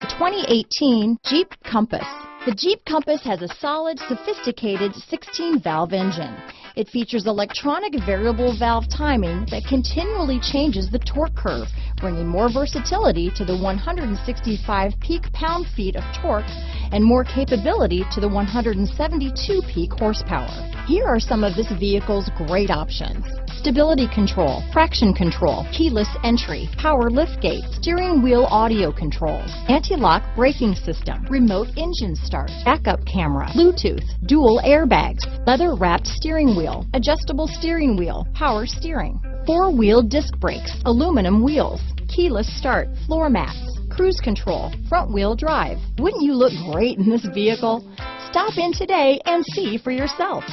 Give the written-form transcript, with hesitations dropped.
The 2018 Jeep Compass. The Jeep Compass has a solid, sophisticated 16-valve engine. It features electronic variable valve timing that continually changes the torque curve, bringing more versatility to the 165 peak pound-feet of torque and more capability to the 172 peak horsepower. Here are some of this vehicle's great options: stability control, traction control, keyless entry, power liftgate, steering wheel audio controls, anti-lock braking system, remote engine start, backup camera, Bluetooth, dual airbags, leather-wrapped steering wheel, adjustable steering wheel, power steering, four-wheel disc brakes, aluminum wheels, keyless start, floor mats, cruise control, front-wheel drive. Wouldn't you look great in this vehicle? Stop in today and see for yourself.